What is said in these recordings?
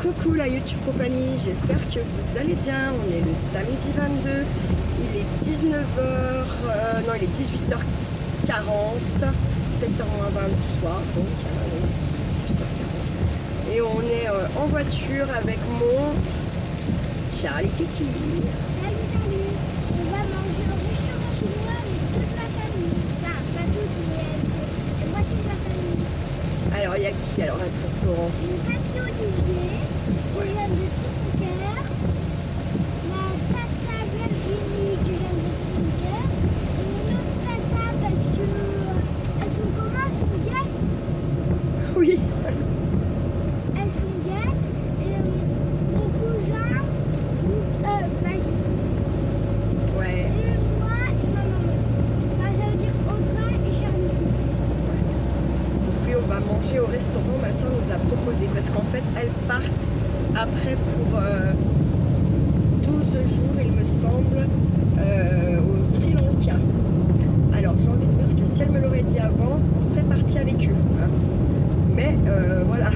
Coucou la YouTube compagnie, j'espère que vous allez bien. On est le samedi 22, il est 19h, non il est 18h40, 7h20 du soir, donc 18h40. Et on est en voiture avec mon Charlie Kiki. Salut, salut. On va manger au restaurant chinois avec toute la famille. Enfin, pas toute, mais la moitié de la famille. Alors il y a qui alors à ce restaurant? Une papy Olivier, que j'aime de tout mon cœur. Ma tata Virginie, que j'aime de tout mon cœur. Et mon autre tata, parce que elles sont comment? Elles sont gays. Oui. Elles sont gays. Et mon cousin, vas-y. Ouais. Et moi et ma maman. Enfin, ça veut dire Audrey et Charlie. Puis on va manger au restaurant, ma soeur nous a proposé parce qu'en fait elles partent après pour 12 jours il me semble au Sri Lanka. Alors j'ai envie de dire que si elle me l'aurait dit avant, on serait parti avec eux. Hein. Mais voilà.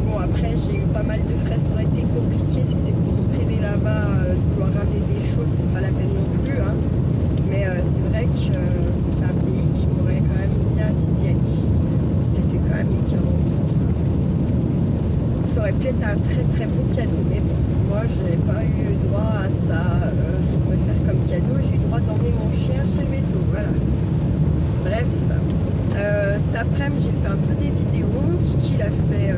Bon après j'ai eu pas mal de frais, ça aurait été compliqué si c'est pour se priver là-bas, de vouloir ramener des choses, c'est pas la peine non plus. Hein. Mais c'est vrai que c'est un pays qui m'aurait quand même bien dit d'y aller. C'était quand même les 40 ans. Ça aurait pu être un très très beau cadeau, mais bon, moi je n'ai pas eu droit à ça pour me faire comme cadeau. J'ai eu droit d'emmener mon chien chez le veto, voilà. Bref, cet après-midi j'ai fait un peu des vidéos. Kiki il a fait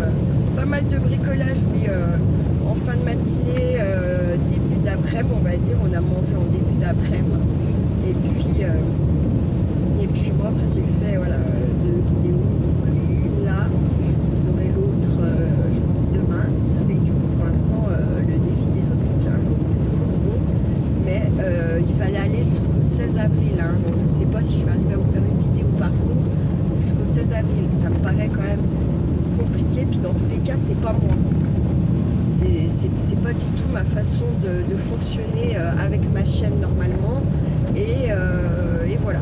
pas mal de bricolage, lui, en fin de matinée, début d'après-midi, on va dire. On a mangé en début d'après-midi. Et puis moi après j'ai fait voilà, deux vidéos, donc une là, vous aurez l'autre je pense demain. Ça fait que du coup pour l'instant le défi des 61 jours est toujours bon, mais il fallait aller jusqu'au 16 avril, hein, donc je ne sais pas si je vais arriver à vous faire une vidéo par jour jusqu'au 16 avril, ça me paraît quand même compliqué, puis dans tous les cas c'est pas moi. C'est pas du tout ma façon de fonctionner avec ma chaîne normalement. Et voilà,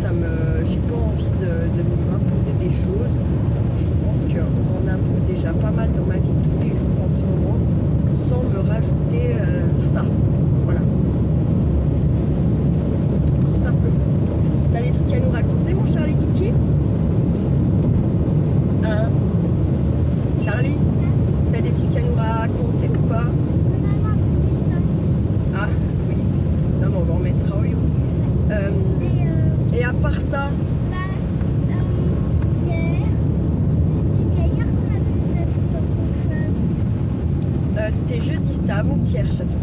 j'ai pas envie de m'imposer des choses. Je pense qu'on m'en impose déjà pas mal dans ma vie de tous les jours en ce moment, sans me rajouter ça. Voilà. Tout simplement. T'as des trucs à nous raconter, mon Charlie Kiki? Hein? Charlie? T'as des trucs à nous raconter ou pas? Maman a pris des sauces. Ah oui. Non mais on va en mettre un au lieu. Et à part ça, Hier, c'était hier qu'on a vu les affiches dans son sol. c'était jeudi, c'était avant-hier, chaton.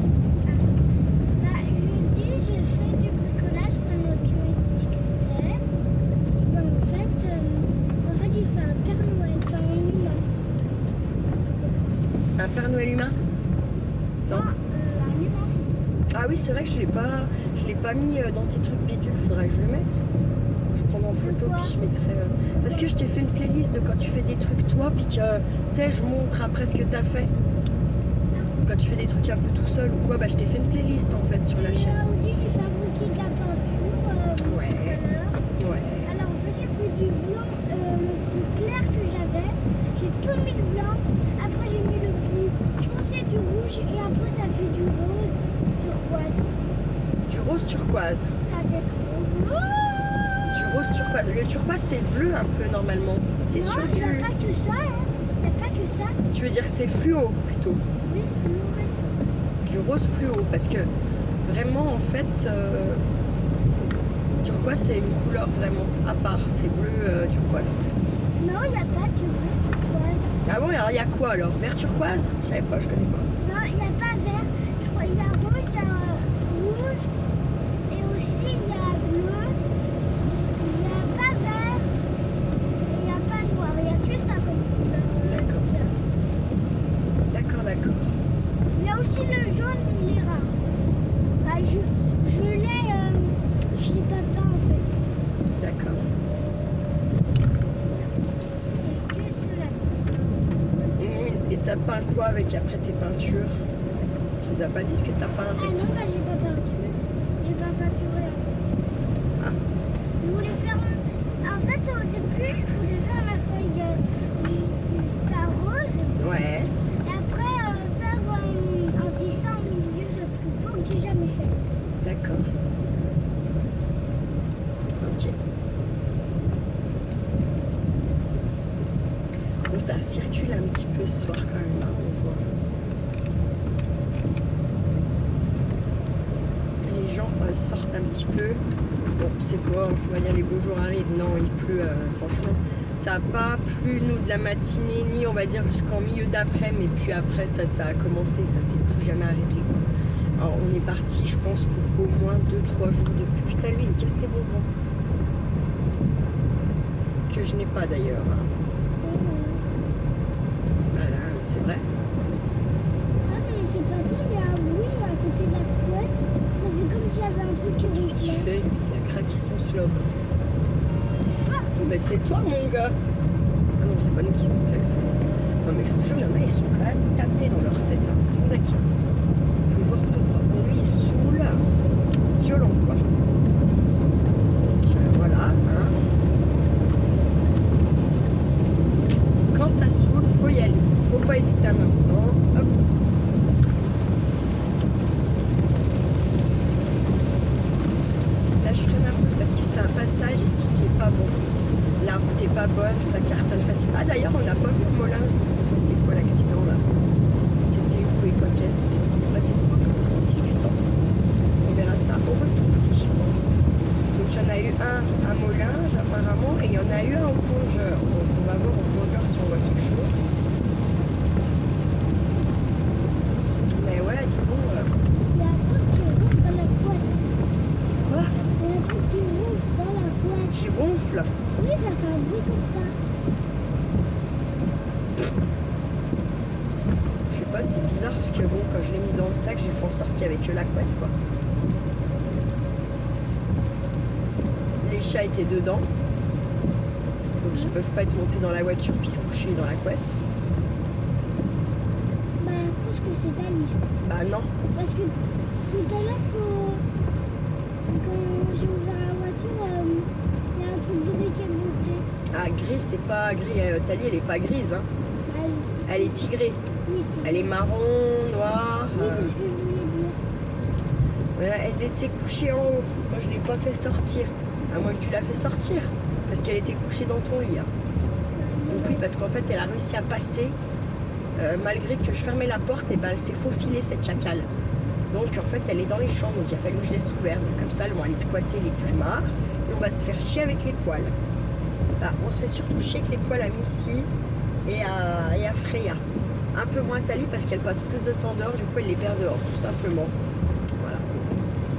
Jeudi, j'ai fait du bricolage pendant que il discutait. Et ben, en fait, il fait un Père Noël, enfin un humain. On peut dire ça. Un Père Noël humain? Non. Un humain, c'est Ah oui, c'est vrai que je l'ai pas mis dans tes trucs bidules, faudrait que je le mette. Je prends en photo Pourquoi? puis je mettrai. Parce que je t'ai fait une playlist de quand tu fais des trucs toi, puis que tu sais, je montre après ce que t'as fait. Quand tu fais des trucs un peu tout seul ou quoi, bah je t'ai fait une playlist en fait sur la Et chaîne. aussi, j'ai fabriqué de la peinture Ouais. tout à l'heure. Ouais. Alors, en fait, j'ai pris du blanc le plus clair que j'avais. J'ai tout mis le blanc. Après, j'ai mis le plus foncé du rouge. Et après, ça fait du rose turquoise. Du rose turquoise. Ça fait trop beau. Du rose turquoise. Le turquoise c'est bleu un peu normalement. T'es Non, sûr il n'y a pas que ça. Hein. Il n'y a pas que ça. Tu veux dire que c'est fluo plutôt? Oui, fluorescent. Du rose fluo parce que vraiment en fait turquoise c'est une couleur vraiment à part, c'est bleu turquoise. Non, il n'y a pas que bleu turquoise. Ah bon, alors il y a quoi alors? Vert turquoise? Je savais pas, je connais pas. Non, il n'y a pas vert. Je crois qu'il y a rouge, il y a rouge. Et aussi, il y a bleu. Il n'y a pas vert. Et il n'y a pas noir. Il y a que ça comme couleur. D'accord. Tiens. D'accord. Il y a aussi le jaune, mais il est rare. Bah, je l'ai chez papa en fait. D'accord. C'est que cela qui sont. Et t'as peint quoi avec après tes peintures? Tu nous as pas dit ce que t'as peint Ah avec non, tout. bah, j'ai pas peinturé. J'ai pas peinturé en fait. Ah. Je voulais faire. En fait, au début, je voulais faire la feuille rose. Ouais. Bon, ça circule un petit peu ce soir quand même, hein, on voit. Les gens sortent un petit peu. Bon, c'est quoi, on va dire les beaux jours arrivent. Non, il pleut, franchement. Ça n'a pas plu, nous, de la matinée, ni on va dire jusqu'en milieu d'après, mais puis après, ça a commencé, ça s'est plus jamais arrêté, quoi. Alors, on est parti, je pense, pour au moins 2-3 jours depuis. Putain, lui, il me casse les bonbons. Que je n'ai pas d'ailleurs. Hein. Voilà, c'est vrai. Ah, mais c'est pas toi, il y a un bruit à côté de la couette. Ça fait comme s'il y avait un truc qui Qu'est-ce qu'il ronflait. fait? Il a craqué son slob. Mais c'est toi, mon gars. Ah non, c'est pas nous qui sommes klaxonnés. Non, mais je vous jure, il y en a, ils sont quand même tapés dans leur tête, hein, sans deck. Faut voir plus droit. Bon, lui, il saoule. Violent, quoi. Donc, voilà. Hein. Quand ça saoule, faut y aller. Faut pas hésiter un instant. Hop. Là, je freine un peu parce que c'est un passage ici qui est pas bon. La route est pas bonne, ça cartonne facile. Ah d'ailleurs, on n'a pas vu le Molin, je trouve. C'était quoi l'accident là? C'était où et quoi qu'est-ce? On est passé 3 minutes en discutant. On verra ça au retour si j'y pense. Donc il y en a eu un à Molinge apparemment et il y en a eu un au plongeur. Donc on va voir au plongeur si on voit quelque chose. Mais ouais, dis donc. Il y a un truc qui ronfle dans la couette. Quoi? Il y a un truc qui ronfle dans la couette. Qui ronfle? Oui, ça fait un bruit comme ça. Je sais pas, c'est bizarre parce que bon, quand je l'ai mis dans le sac, j'ai fait en sorte qu'il y avait que la couette quoi. Les chats étaient dedans. Donc ils peuvent pas être montés dans la voiture puis se coucher dans la couette. Bah, je pense que c'est Dali. Bah non. Parce que tout à l'heure, quand j'ai ouvert la voiture, il y a un truc gris qui est monté. Ah gris, c'est pas gris. Tali, elle est pas grise. Hein. Elle- Elle est tigrée. Oui, tiens. Elle est marron, noire. Oui, c'est ce que je voulais dire. Elle était couchée en haut. Moi je l'ai pas fait sortir. À moins que tu l'as fait sortir. Parce qu'elle était couchée dans ton lit. Hein. Donc oui, parce qu'en fait elle a réussi à passer. Malgré que je fermais la porte, et ben elle s'est faufilée cette chacale. Donc en fait elle est dans les chambres, donc il a fallu que je laisse ouvert. Donc comme ça elles vont aller squatter les plumards et on va se faire chier avec les poils. Bah, on se fait surtout chier avec les poils à Missy et à Freya. Un peu moins Tali parce qu'elle passe plus de temps dehors, du coup elle les perd dehors tout simplement. Voilà.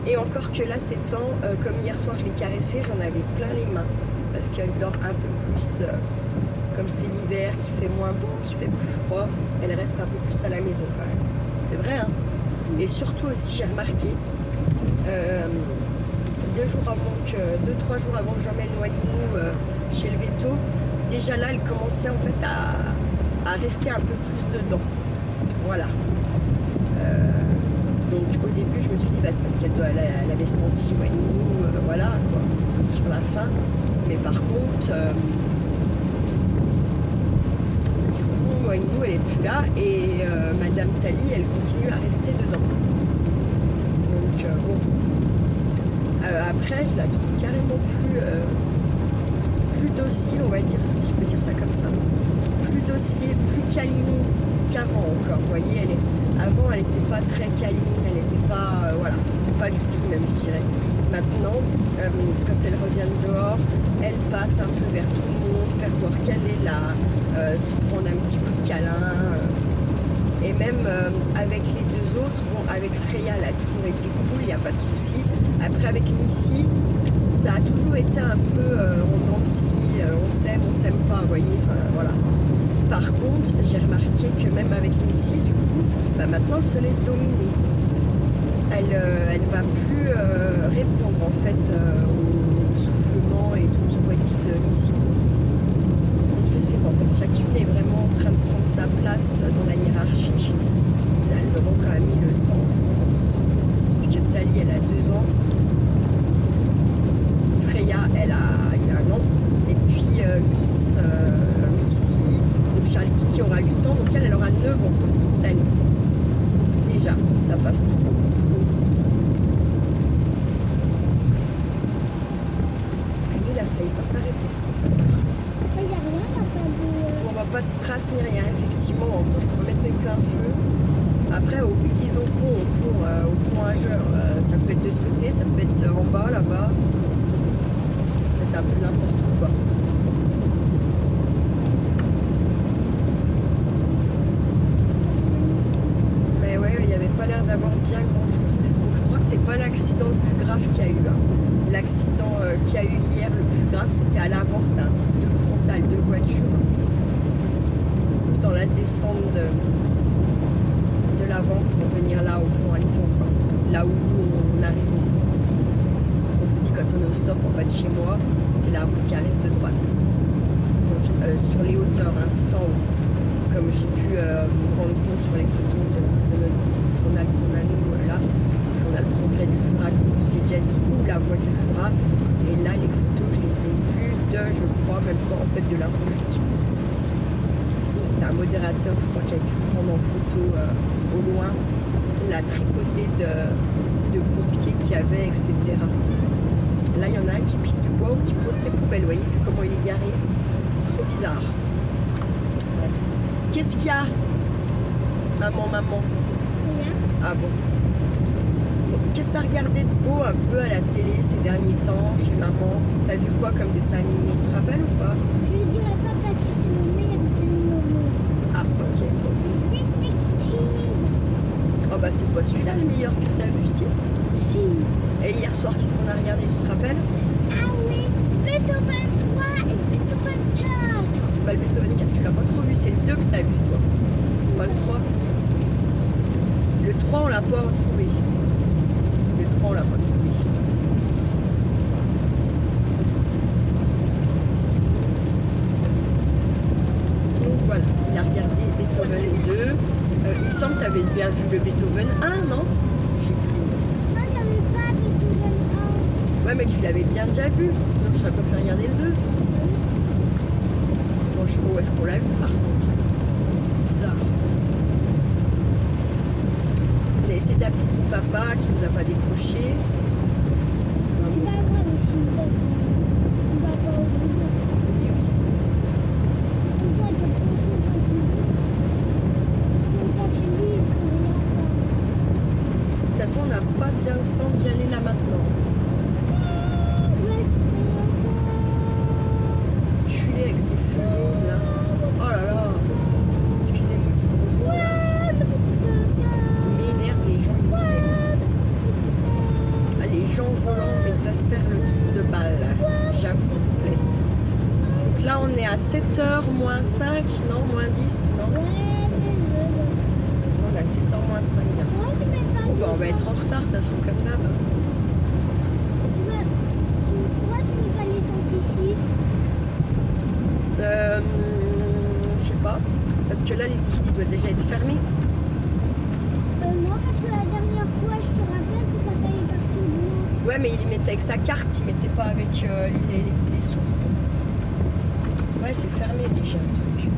Et encore que là ces temps, comme hier soir je l'ai caressée, j'en avais plein les mains parce qu'elle dort un peu plus. Comme c'est l'hiver, qui fait moins beau, qui fait plus froid, elle reste un peu plus à la maison quand même. C'est vrai, hein. Et surtout aussi, j'ai remarqué, 2-3 jours avant que j'emmène Walinou chez le veto, déjà là, elle commençait en fait à rester un peu plus dedans. Voilà. Donc au début, je me suis dit, bah, c'est parce elle avait senti Walinou, voilà, quoi, sur la fin. Mais par contre... Walinou elle est plus là et Madame Tali elle continue à rester dedans. Donc bon. Après je la trouve carrément plus docile on va dire, si je peux dire ça comme ça. Plus docile, plus câline qu'avant encore. Vous voyez, avant elle n'était pas très câline, elle n'était pas voilà, pas du tout même je dirais. Maintenant, quand elle revient dehors, elle passe un peu vers tout le monde, faire voir qu'elle est là, se prendre un petit coup de câlin. Et même avec les deux autres, bon, avec Freya, elle a toujours été cool, il n'y a pas de souci. Après, avec Missy, ça a toujours été un peu en dents de scie, on s'aime pas, vous voyez, enfin, voilà. Par contre, j'ai remarqué que même avec Missy, du coup, bah, maintenant, elle se laisse dominer. Elle va plus répondre en fait au soufflement et tout petit poitis de Missy. Je sais pas, en fait chacune est vraiment en train de prendre sa place dans la hiérarchie. Elles auront quand même mis le temps, je pense. Puisque Tali elle a 2 ans. Freya elle a 1 an. Et puis Missy, donc Charlie Kiki aura 8 ans, donc elle aura 9 ans cette année. Déjà, ça passe trop vite. Il a failli pas s'arrêter ce truc. Il n'y a rien, il n'y a pas de... On va pas de traces ni rien, effectivement. En même temps, je pourrais mettre mes pleins feu. Après, ils disent au pont Ageur, ça peut être de ce côté, ça peut être en bas, là-bas. Ça peut être un peu n'importe où, quoi. Mais ouais, il n'y avait pas l'air d'avoir bien grand-chose. Donc je crois que c'est pas l'accident le plus grave qu'il y a eu. Hein. L'accident qu'il y a eu hier, le plus grave, c'était à l'avant, c'était un truc de frontal de voiture. Dans la descente de l'avant pour venir là au pont à Lison, quoi. Là où on arrive. Donc, je vous dis, quand on est au stop en bas de chez moi, c'est la route qui arrive de droite. Donc sur les hauteurs, hein, tout en haut. Comme j'ai pu me rendre compte sur les photos de notre journal qu'on a nous là, le journal Progrès du Jura, que je vous ai déjà dit, ou la voie du Jura. Et là, les photos, je les ai vues je crois, même pas en fait de l'infoflic. C'était un modérateur, je crois, qui a dû prendre en photo au loin la tripotée de pompiers qu'il y avait, etc. Là, il y en a un qui pique du bois ou qui pose ses poubelles. Vous voyez comment il est garé? Trop bizarre. Bref. Qu'est-ce qu'il y a? Maman. Rien. Ah bon. Qu'est-ce que t'as regardé de beau un peu à la télé ces derniers temps, chez maman? T'as vu quoi comme dessin animé? Tu te rappelles ou pas? Je le dirai pas parce que c'est mon meilleur dessin animé. Ah, ok. Détective. Oh bah c'est pas celui-là le meilleur que t'as vu, si? Si. Et hier soir, qu'est-ce qu'on a regardé, tu te rappelles? Ah oui, Beethoven 3 et Beethoven 4. Bah le Beethoven 4, tu l'as pas trop vu, c'est le 2 que t'as vu, toi. C'est pas le 3. Le 3, on l'a pas retrouvé. Le 3, on l'a pas trouvé. Donc voilà, il a regardé Beethoven 2. Il me semble que tu avais bien vu le Beethoven 1, non? Je sais plus. Moi, j'avais pas Beethoven 1. Ouais, mais tu l'avais bien déjà vu. Sinon, je t'aurais pas fait regarder le 2. Bon, je sais pas où est-ce qu'on l'a vu, par contre. Bizarre. On a essayé d'appeler son papa qui nous a pas décroché. C'est pas grave aussi. On va pas oublier. Oui, oui. On doit te penser quand tu veux. Son quand tu lis, il se réveillera pas. De toute façon, on n'a pas bien le temps d'y aller là maintenant. Je suis là avec ces feux jaunes là. Oh là là. Excusez-moi du gros mot. Il m'énerve, les gens. Ils m'énervent. Ah, les gens volants m'exaspèrent le trou de balle. J'avoue. Donc là, on est à 7h moins 5, non, moins 10, non? On est à 7h moins 5. Bien. Bon, bah, on va être en retard, de toute façon, comme d'hab. Pourquoi tu mets pas l'essence ici? Je sais pas. Parce que là, le liquide, il doit déjà être fermé. Non, parce que la dernière fois, je te rappelle que papa est parti au boulot. Ouais, mais il mettait avec sa carte, il mettait pas avec les sous. Ouais, c'est fermé déjà le truc.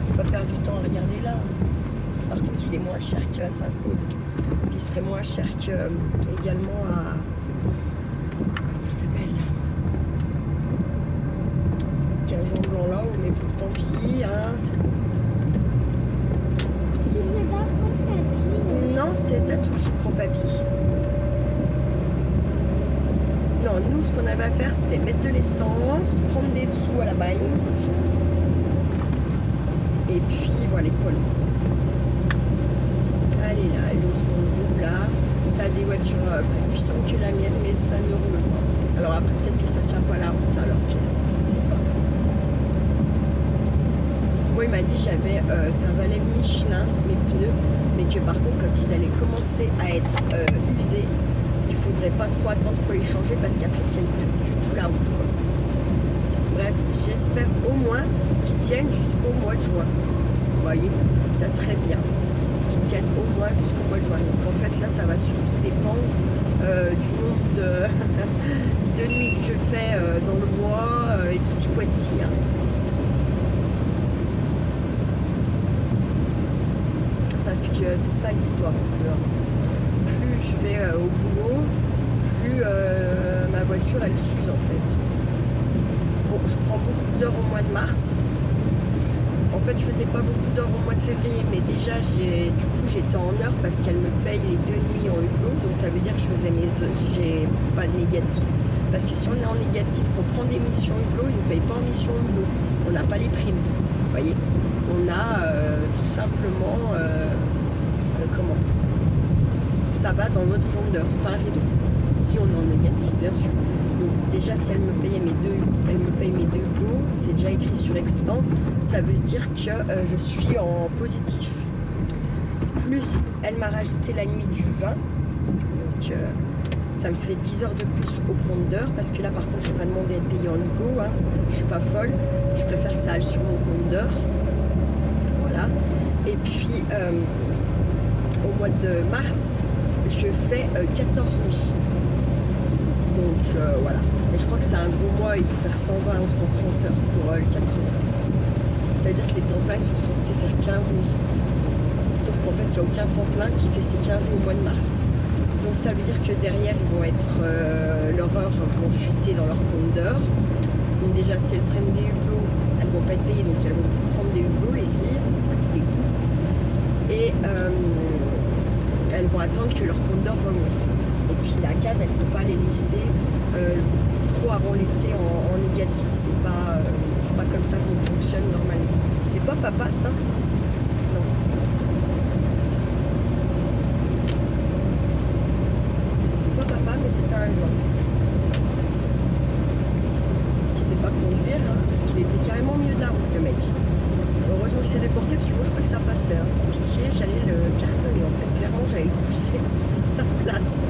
Je vais pas perdre du temps à regarder là. Par contre, il est moins cher qu'à Saint-Claude. Puis il serait moins cher que également à. Comment ça s'appelle? Qu'à Jean Blanc là, mais bon, tant pis. Hein, Tu ne veux pas prendre papy? non, c'est Tatou qui prend papy. Non, nous, ce qu'on avait à faire, c'était mettre de l'essence, prendre des sous à la banque. Et puis, voilà. Allez là, l'autre roule là. Ça a des voitures plus puissantes que la mienne, mais ça ne roule pas. Alors après, peut-être que ça tient pas la route, alors je ne sais pas. Moi, il m'a dit j'avais, ça valait Michelin, mes pneus, mais que par contre, quand ils allaient commencer à être usés, il faudrait pas trop attendre pour les changer parce qu'après ils tiennent plus du tout la route, quoi. Bref, j'espère au moins qu'ils tiennent jusqu'au mois de juin. Vous voyez, ça serait bien qu'ils tiennent au moins jusqu'au mois de juin. Donc en fait là, ça va surtout dépendre du nombre de nuits que je fais dans le mois et tout y poiti. Hein. Parce que c'est ça l'histoire un peu. Hein. Plus je vais au boulot, plus ma voiture elle s'use en fait. Bon, je prends beaucoup d'heures au mois de mars. En en fait je faisais pas beaucoup d'heures au mois de février, mais déjà du coup j'étais en heure parce qu'elle me paye les 2 nuits en hublot, donc ça veut dire que je faisais j'ai pas de négatif. Parce que si on est en négatif, qu'on prend des missions hublot, ils ne payent pas en mission hublot. On n'a pas les primes. Vous voyez, on a tout simplement comment ça va dans notre compte d'heure, fin rideau. Si on est en négatif, bien sûr. Donc déjà, si elle me paye mes deux hublots, c'est déjà écrit sur Extant, ça veut dire que je suis en positif. Plus, elle m'a rajouté la nuit du 20, donc ça me fait 10 heures de plus au compte d'heure, parce que là, par contre, je n'ai pas demandé à être payée en hublot, hein. Je suis pas folle, je préfère que ça aille sur mon compte d'heure. Voilà. Et puis, au mois de mars, je fais 14 nuits. Donc voilà. Et je crois que c'est un gros mois, il faut faire 120 ou 130 heures pour le 80. Ça veut dire que les temps pleins sont censés faire 15 nuits. Sauf qu'en fait, il n'y a aucun temps plein qui fait ces 15 nuits au mois de mars. Donc ça veut dire que derrière, ils vont être leurs heures vont chuter dans leur compte d'heure. Donc déjà, si elles prennent des hublots, elles ne vont pas être payées, donc elles vont plus prendre des hublots, les filles, à tous les coups. Et elles vont attendre que leur compte d'heure remonte. Et puis la CAD, elle ne peut pas les laisser trop avant l'été en négatif. C'est pas comme ça qu'on fonctionne normalement. C'est pas papa ça? Non. C'était pas papa, mais c'était un jour. Il sait pas conduire, hein, parce qu'il était carrément au milieu de la route, le mec. Heureusement qu'il s'est déporté, parce que moi je crois que ça passait. Hein. Sans pitié, j'allais le cartonner en fait. Clairement, j'allais le pousser sa place.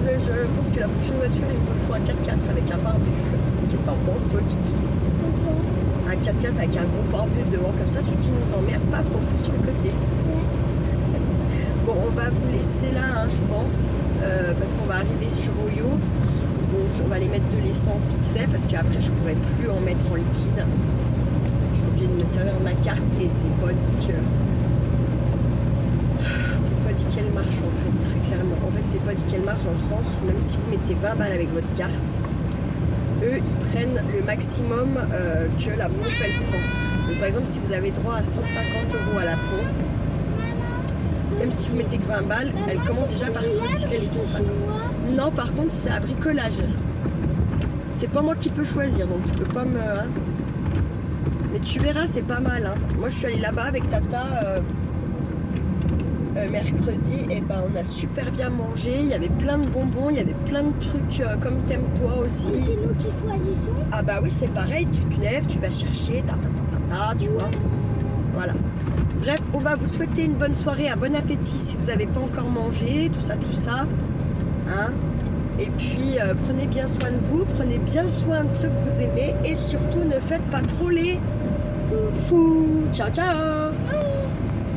Je pense que la prochaine voiture, il me faut un 4x4 avec un pare-buffle. Qu'est-ce que t'en penses, toi, Kiki? Un 4x4 avec un gros pare-buffle devant, comme ça, celui qui nous emmerde, paf, on pousse sur le côté. Bon, on va vous laisser là, hein, je pense, parce qu'on va arriver sur Oyo. Donc, on va aller mettre de l'essence vite fait, parce qu'après, je pourrai plus en mettre en liquide. Je suis obligée de me servir de ma carte, et c'est pas dit que... qu'elle marche en fait, très clairement. En fait, c'est pas dit qu'elle marche dans le sens où même si vous mettez 20 balles avec votre carte, eux, ils prennent le maximum que la pompe, elle prend. Donc, par exemple, si vous avez droit à 150 € à la pompe, même si vous mettez que 20 balles, elle commence déjà par retirer les 150. Non, par contre, c'est à bricolage. C'est pas moi qui peux choisir, donc tu peux pas me... Hein. Mais tu verras, c'est pas mal. Hein. Moi, je suis allée là-bas avec Tata... mercredi, et ben on a super bien mangé, il y avait plein de bonbons, il y avait plein de trucs comme t'aimes toi aussi. C'est nous qui choisissons. Ah bah oui, c'est pareil, tu te lèves, tu vas chercher, tu vois. Voilà. Bref, on va vous souhaiter une bonne soirée, un bon appétit si vous n'avez pas encore mangé, tout ça. Hein. Et puis prenez bien soin de vous, prenez bien soin de ceux que vous aimez, et surtout ne faites pas trop les fous. Ciao ciao.